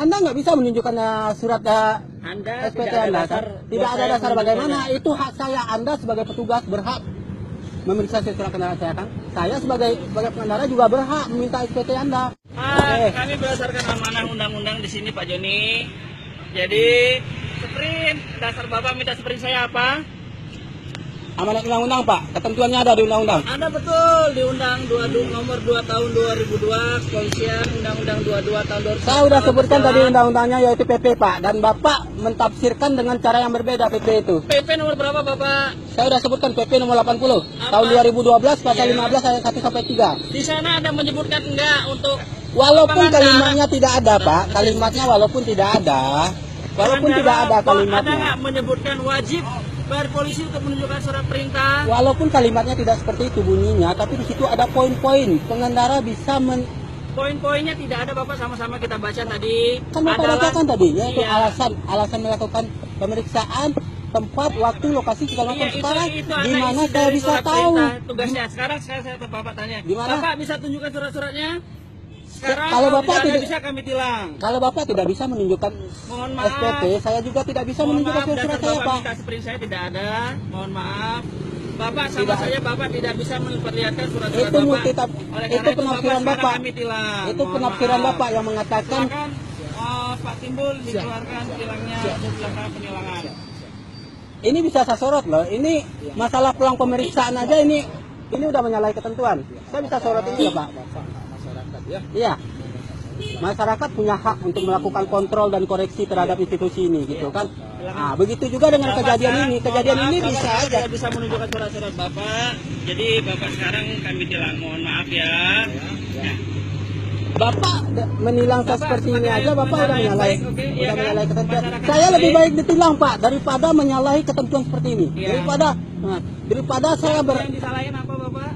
Anda nggak bisa menunjukkan surat Anda SPT tidak ada Anda. dasar, Tidak ada dasar bagaimana? menunjukkannya. Itu hak saya. Anda sebagai petugas berhak memeriksa surat kendaraan saya kan. Saya sebagai pengendara juga berhak meminta SPT Anda. Kami berdasarkan amanah undang-undang di sini Pak Joni. Jadi sprint, dasar Bapak minta sprint saya apa? Amanat undang-undang Pak, ketentuannya ada di undang-undang. Ada betul di Undang nomor 2 tahun 2002, Kepolisian Undang-Undang 22 tahun 2000. Saya sudah sebutkan tadi undang-undangnya yaitu PP Pak, dan Bapak mentafsirkan dengan cara yang berbeda PP itu. PP nomor berapa Bapak? Saya sudah sebutkan PP nomor 80 tahun 2012 pasal 15 ayat 1 sampai 3. Di sana ada menyebutkan enggak untuk Walaupun pengendara? kalimatnya tidak ada Pak, kalimatnya walaupun tidak ada. Walaupun tidak ada Ada kalimatnya. nggak menyebutkan wajib bayar polisi untuk menunjukkan surat perintah? Walaupun kalimatnya tidak seperti itu bunyinya, tapi di situ ada poin-poin. Pengendara bisa Poin-poinnya tidak ada Bapak, sama-sama kita baca tadi. kan Bapak bacakan tadi ya, itu Iya. alasan melakukan pemeriksaan, tempat, waktu, lokasi segala macam. Iya, Sekarang itu ada gimana isi saya dari bisa surat tahu? perintah. Tugasnya sekarang saya ke Bapak tanya. Gimana? Bapak bisa tunjukkan surat-suratnya? Sekarang Kalau kalau Bapak tidak tidak- bisa kami tilang. Kalau Bapak tidak bisa menunjukkan Mohon maaf. SPT, saya juga tidak bisa Mohon menunjukkan maaf, surat dasar saya Bapak Pak. minta sprint saya tidak ada. Mohon maaf. Bapak sama Tidak. saya Bapak tidak bisa memperlihatkan surat-surat Itu Bapak. multitap, Oleh itu karena penafsiran sekarang Bapak. kami tilang. Itu Mohon penafsiran maaf. Bapak yang mengatakan Silakan Pak Timbul dikeluarkan tilangnya sebelah penilangan. ini bisa saya sorot loh. Ini masalah peluang pemeriksaan aja ini udah menyalahi ketentuan. Saya bisa sorot ini ya Pak. Iya. Masyarakat punya hak untuk melakukan kontrol dan koreksi terhadap institusi ini gitu kan. Nah, begitu juga dengan kejadian ini. Kejadian ini bisa aja. Tidak bisa menunjukkan surat-surat Bapak. Jadi Bapak sekarang kami tilang. Mohon maaf ya. Bapak menilang saya Bapak seperti ini sebagai aja, Bapak udah pengendara yang menyalahi, baik, oke, iya udah kan? menyalahi ketentuan. Masyarakat Saya yang lebih baik. baik ditilang Pak daripada menyalahi ketentuan seperti ini. Iya. Daripada saya Yang disalahin apa Bapak?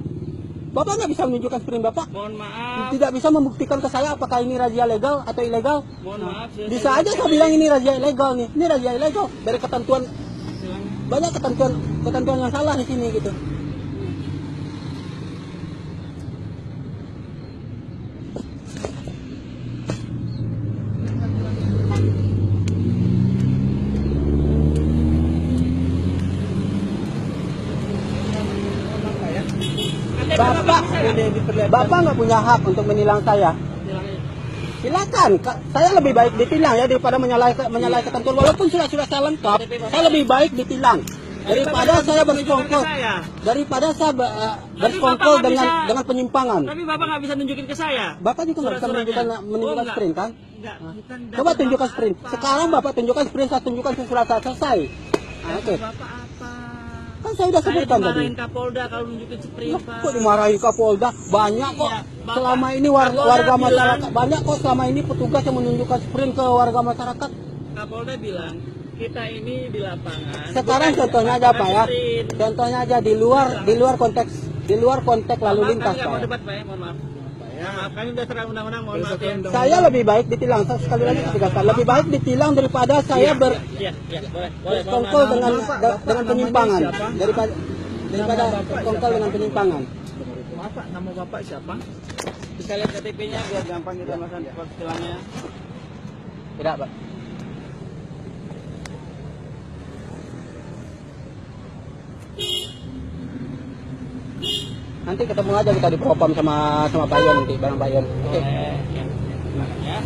Bapak nggak bisa menunjukkan sprint Bapak. Mohon maaf. Tidak bisa membuktikan ke saya apakah ini razia legal atau ilegal. Mohon maaf. Bisa aja saya bilang ini razia ilegal nih. Ini razia ilegal dari ketentuan, Silakan. banyak ketentuan yang salah di sini gitu. Bapak nggak punya hak untuk menilang saya. Silakan, saya lebih baik ditilang ya daripada menyalahi ketentuan. Walaupun surat-surat saya lengkap, saya lebih baik ditilang daripada saya bersekongkol, daripada saya bersekongkol dengan penyimpangan. Tapi Bapak nggak bisa nunjukin ke saya. Bapak juga nggak bisa menunjukkan sprint kan? Enggak, bukan. Coba tunjukkan sprint. Sekarang Bapak tunjukkan sprint, saya tunjukkan surat saya selesai. Nah, oke. Bapak apa? Kan saya sudah Saya sebutkan tadi. dimarahin Kapolda kalau nunjukin sprint, Loh, Pak. kok dimarahin Kapolda? Banyak kok. Iya, Bapak. Selama ini warga Kapolda masyarakat, bilang- banyak kok selama ini petugas yang menunjukkan sprint ke warga masyarakat. Kapolda bilang kita ini di lapangan. Sekarang bukan contohnya di aja lapangan Pak ya. sprint. Contohnya aja di luar konteks lalu Maaf, lintas kami nggak Pak mau ya. debat Pak ya, mohon maaf. Maaf, kami udah serang undang-undang, mohon maaf ya. Saya lebih baik ditilang, saya sekali lagi tegaskan, lebih baik ditilang daripada saya Iya, boleh, boleh. bersekongkol dengan penyimpangan daripada bersekongkol dengan penyimpangan. Maaf Pak, nama Bapak siapa? Bisa lihat KTP-nya biar gampang kita melakukan tilangnya. Tidak Pak. Nanti ketemu aja kita di propam sama Pak Yon nanti, bareng Pak Yon. Oke. Ya.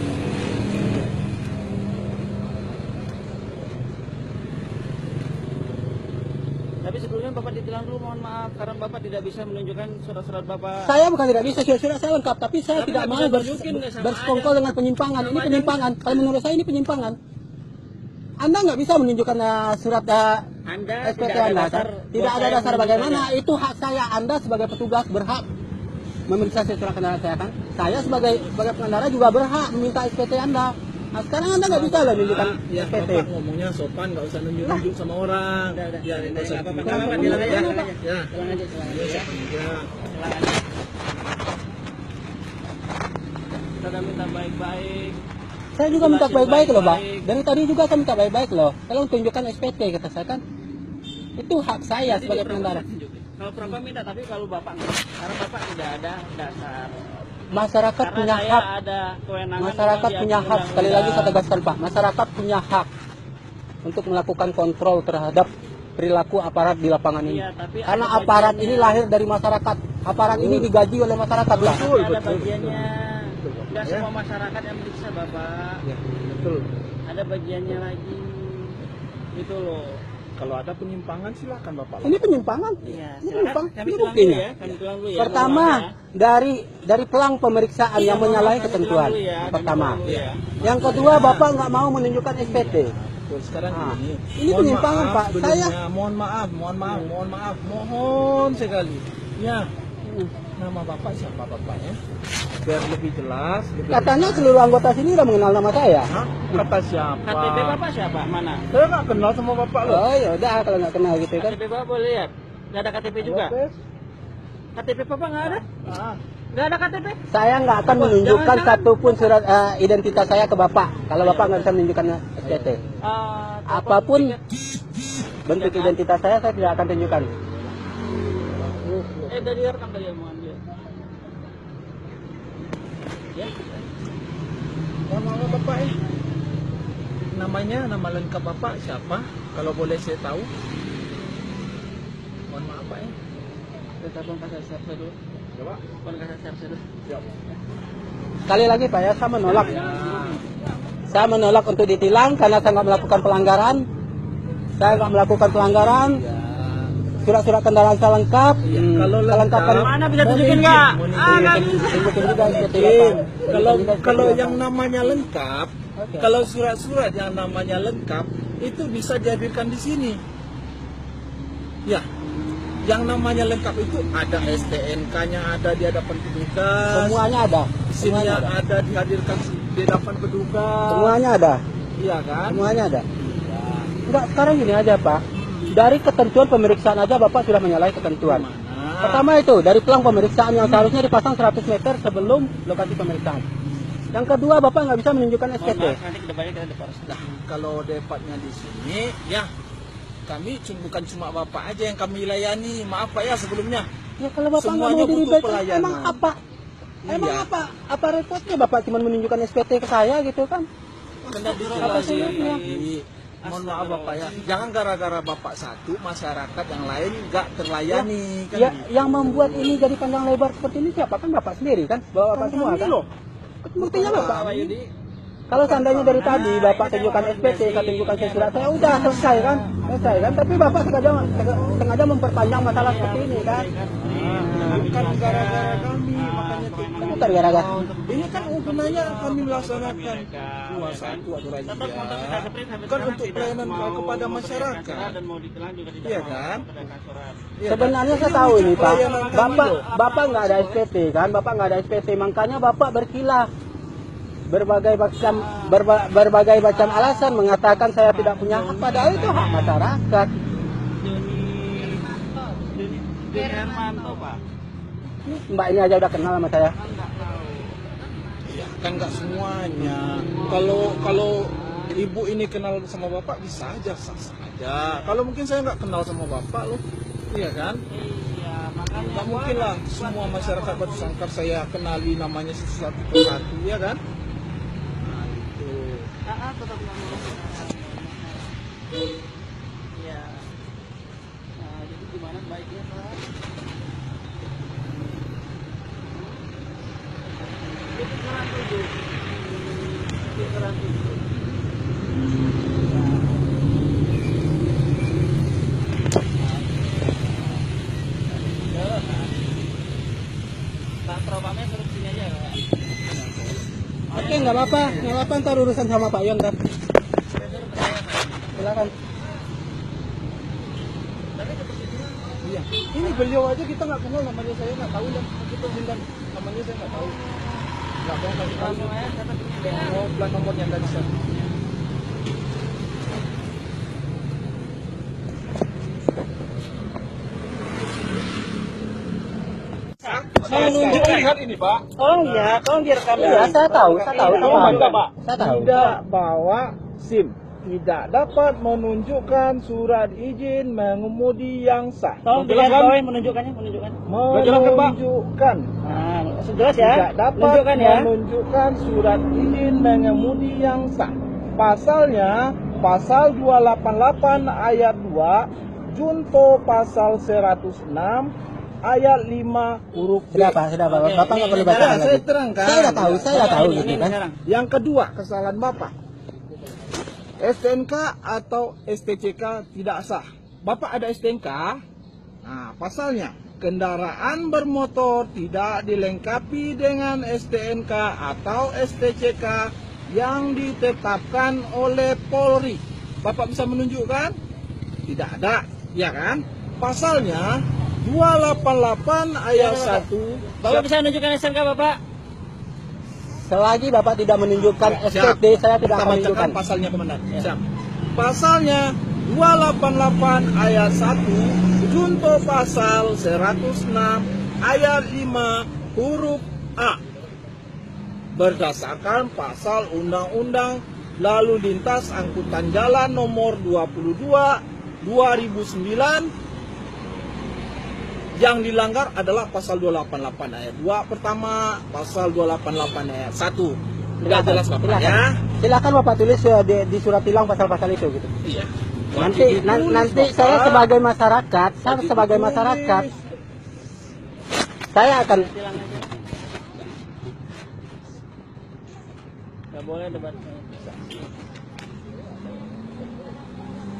Tapi sebelumnya Bapak ditilang dulu, mohon maaf karena Bapak tidak bisa menunjukkan surat-surat Bapak. Saya bukan tidak bisa, surat saya lengkap, tapi saya Tapi tidak nggak mau bisa tunjukin, nggak sama bersekongkol aja. dengan penyimpangan. Ini Sama aja. penyimpangan. Kalau menurut saya ini penyimpangan. Anda nggak bisa menunjukkan surat Anda SPT tidak ada Anda. dasar. Tidak buat ada saya dasar bagaimana? menunjukkannya. Itu hak saya. Anda sebagai petugas berhak memeriksa surat kendaraan saya kan. Saya sebagai pengendara juga berhak meminta SPT Anda. Nah, sekarang Anda nggak bisa lah menunjukkan Ya, SPT. Bapak ngomongnya sopan, nggak usah nunjuk-nunjuk sama orang. Udah. Ya, nggak usah. Nggak apa-apa, Tilang tilang aja, aja, tilang tilang aja. aja. Ya, Tilang aja, tilang aja. ya. Tilang aja. Kita minta baik-baik. Saya juga minta baik-baik loh, Pak. Dari tadi juga saya minta baik-baik loh. Tolong tunjukkan SPT kata saya kan. Itu hak saya sebagai pengendara. Kalau Bapak minta, tapi kalau Bapak enggak. Karena Bapak tidak ada dasar masyarakat Karena punya saya hak. ada kewenangan. Masyarakat memang punya di hak, sekali lagi saya undang-undang. tegaskan Pak, masyarakat punya hak untuk melakukan kontrol terhadap perilaku aparat di lapangan ini. Iya, tapi Karena ada aparat bagiannya. ini lahir dari masyarakat, aparat ini digaji oleh masyarakat Pak. Tapi ada bagiannya. Nggak semua masyarakat yang meriksa Bapak. Ya, betul. Ada bagiannya lagi. Gitu loh. Kalau ada penyimpangan silakan Bapak. Ini penyimpangan. Iya, Ini silakan. penyimpangan. Kami Ini pulang dulu buktinya. ya. Kami pulang dulu ya. Pertama, dari pelang pemeriksaan yang menyalahi ketentuan. Pertama. Ya. Yang kedua, Bapak nggak mau menunjukkan SPT. Betul, sekarang Ah, ini. ini Mohon penyimpangan, maaf Pak. sebelumnya. Saya- mohon sekali. Ya, nama Bapak siapa Bapaknya? Biar lebih jelas. Katanya seluruh anggota sini udah mengenal nama saya. Hah? Kata siapa? KTP Bapak siapa? Mana? Saya nggak kenal sama Bapak loh. Oh ya udah kalau nggak kenal gitu kan. KTP Bapak boleh lihat? Nggak ada KTP juga? Lopez. KTP Bapak nggak ada? Ah, Nggak ada KTP? Saya nggak akan menunjukkan Jangan-jangan- satupun surat identitas saya ke Bapak. Kalau Bapak nggak bisa menunjukkan SPT. Apapun bentuk identitas saya tidak akan tunjukkan. Dari rekam tadi yang mau ambil. Ya. mohon maaf Bapak Namanya, nama lengkap Bapak siapa? Kalau boleh saya tahu. Mohon maaf Pak Kita pun kasih siap dulu. Coba. Pun kasih siap dulu. Siap. Sekali lagi Pak ya, saya menolak. Ya. Saya menolak untuk ditilang karena saya nggak melakukan pelanggaran. Saya nggak melakukan pelanggaran. Ya. Surat-surat kendaraan saya lengkap. Kalau kelengkapan lengkap, Mana bisa tunjukin nggak? tunjukin juga SPT Oke, Bapak. kalau Tunjukin juga kalau SPT yang Bapak. namanya lengkap, Oke. kalau surat-surat yang namanya lengkap itu bisa dihadirkan di sini. Ya, yang namanya lengkap itu ada STNK-nya ada di hadapan petugas, Semuanya ada. SIM-nya ada dihadirkan di hadapan petugas. Semuanya ada. Iya kan? Semuanya ada. Enggak, sekarang gini aja Pak. Dari ketentuan pemeriksaan aja Bapak sudah menyalahi ketentuan. Mana? Pertama itu, dari pelang pemeriksaan yang seharusnya dipasang 100 meter sebelum lokasi pemeriksaan. Yang kedua, Bapak nggak bisa menunjukkan Mohon SPT. maaf, nanti kedepannya kita depan. Nah, kalau departnya di sini, ya kami bukan cuma Bapak aja yang kami layani. Maaf Pak ya sebelumnya. Ya kalau Bapak nggak Semuanya mau butuh dilibatkan, pelayanan. emang apa? Emang Iya. apa repotnya Bapak cuma menunjukkan SPT ke saya gitu kan? Kena Apa sulitnya? Mohon maaf Bapak ya. Jangan gara-gara Bapak satu, masyarakat yang lain nggak terlayani. Ya, yang membuat ini jadi panjang lebar seperti ini siapa? Kan Bapak sendiri kan? Bapak semua kami kan? loh. Buktinya Bapak. Pak Yudi. Kalau seandainya dari tadi Bapak tunjukkan SPT, saya tunjukkan surat saya udah selesai kan? Selesai kan? Tapi Bapak sengaja memperpanjang masalah seperti ini kan? Bukan gara-gara kami, makanya Bukan gara-gara. ini kan gunanya kami melaksanakan 21 aturan Tetap untuk kita seperti sampai Bukan sekarang untuk tidak pelayanan mau kepada memberikan masyarakat. surat dan mau ditilang juga tidak Iya mau kan? memberikan surat. Iya, Sebenarnya kan? saya tahu ini Pak. pelayanan kami Bapak loh. Bapak nggak ada SPT kan? Bapak nggak ada SPT, makanya Bapak berkilah berbagai macam alasan mengatakan saya tidak punya hak, padahal itu hak masyarakat. Deni Hermanto Pak. Mbak ini aja udah kenal sama saya. Ya, kan nggak semuanya. Kalau ibu ini kenal sama bapak bisa aja sah saja. Kalau mungkin saya nggak kenal sama bapak loh, iya kan? Iya, makanya Nggak mungkin lah semua masyarakat Batu Sangkar saya kenali namanya satu persatu, ya kan? Nah, itu. tetap nggak mau. Iya. Nah, jadi gimana baiknya Pak? Itu kurang 7. Itu kurang 7. Pak Propamnya suruh sini aja Pak. Oke, nggak apa-apa, ntar urusan sama Pak Yon ntar. Silakan. Iya. Ini beliau aja kita nggak kenal namanya, saya nggak tahu dan kita bilang namanya saya nggak tahu. Nggak mau kasih tahu. Oh, plat nomornya nggak bisa. Saya nunjukin lihat ini Pak. Tolong ya, tolong direkam Ya, saya tahu, Iya, Pak. Saya tahu. Tidak bawa SIM, tidak dapat menunjukkan surat izin mengemudi yang sah. Tolong dilihat bawah menunjukkannya, menunjukkan. Menunjukkan. Nah, Jelas ya? tidak dapat Tunjukkan ya. menunjukkan surat izin mengemudi yang sah. Pasalnya pasal 288 ayat 2, junto pasal 106 ayat 5 huruf B. Sudah Pak. Oke, Bapak nggak ini perlu sekarang baca saya lagi. terangkan. Saya udah tahu Ini gitu kan. sekarang. Yang kedua, kesalahan Bapak. STNK atau STCK tidak sah. Bapak ada STNK. Nah, pasalnya kendaraan bermotor tidak dilengkapi dengan STNK atau STCK yang ditetapkan oleh Polri. Bapak bisa menunjukkan? Tidak ada, ya kan? Pasalnya 288 ayat 1. Bapak bisa menunjukkan STNK Bapak? Selagi Bapak tidak menunjukkan Siap. STD, saya tidak Kita akan bacakan menunjukkan. pasalnya, Komandan. Siap. Pasalnya 288 ayat 1 junto pasal 106 ayat 5 huruf A. Berdasarkan pasal Undang-Undang Lalu Lintas Angkutan Jalan nomor 22 2009, yang dilanggar adalah pasal 288 ayat 2 pertama, pasal 288 ayat 1. Tidak jelas Bapak Silakan. ya? Silakan Bapak tulis di surat tilang pasal-pasal itu gitu. Iya. Nanti nanti saya sebagai masyarakat, saya akan Tilang aja. Gak boleh debat.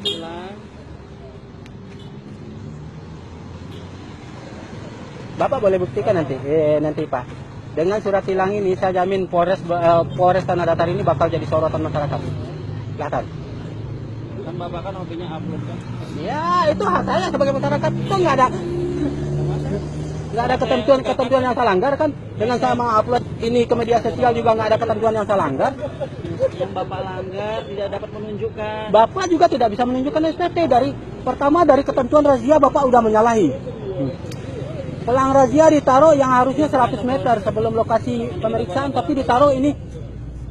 Tilang. Bapak boleh buktikan nanti Pak. Dengan surat tilang ini saya jamin Polres Tanah Datar ini bakal jadi sorotan masyarakat. Kelihatan. Kan Bapak kan hobinya upload kan. Ya, itu hak saya sebagai masyarakat. Itu nggak ada ketentuan yang saya langgar kan. Dengan saya mengupload ini ke media sosial juga nggak ada ketentuan yang saya langgar. Yang Bapak langgar tidak dapat menunjukkan. Bapak juga tidak bisa menunjukkan SPT dari ketentuan razia Bapak udah menyalahi. Pelang razia ditaruh yang harusnya 100 meter sebelum lokasi pemeriksaan, tapi ditaruh ini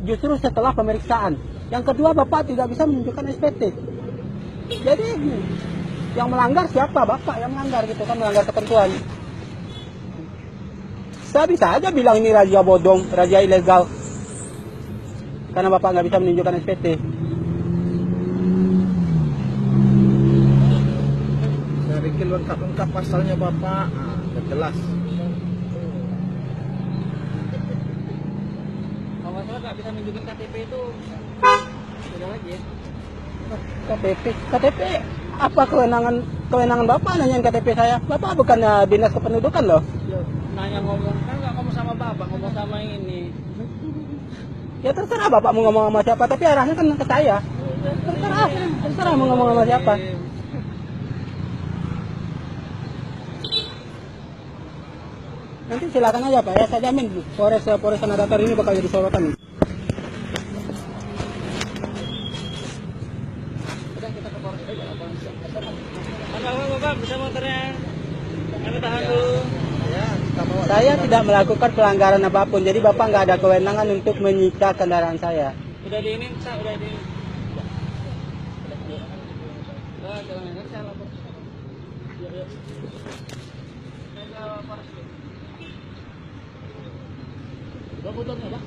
justru setelah pemeriksaan. Yang kedua, Bapak tidak bisa menunjukkan SPT. Jadi yang melanggar siapa? Bapak yang melanggar gitu kan, melanggar ketentuan. Saya bisa aja bilang ini razia bodong, razia ilegal, karena Bapak nggak bisa menunjukkan SPT. Dari lengkap-lengkap pasalnya Bapak, jelas. Kalau masalah nggak bisa menunjukkan KTP itu beda lagi ya. KTP apa kewenangan Bapak nanyain KTP saya? Bapak bukan dinas kependudukan loh. Nanya ngomong kan nggak ngomong sama Bapak, ngomong sama ini. Ya terserah Bapak mau ngomong sama siapa, tapi arahnya kan ke saya. Terserah mau ngomong sama siapa. Nanti silakan aja Pak, ya saya jamin Polres Tanah Datar ini bakal jadi sorotan. Bapak bisa motornya. Kami tahan dulu. Ya, kita bawa. Saya tidak melakukan pelanggaran apapun, jadi Bapak nggak ada kewenangan untuk menyita kendaraan saya. Udah di ini, udah di. Udah, jalan yang saya lapor. Yuk, yuk. Saya lapor. Udah fotonya, Pak.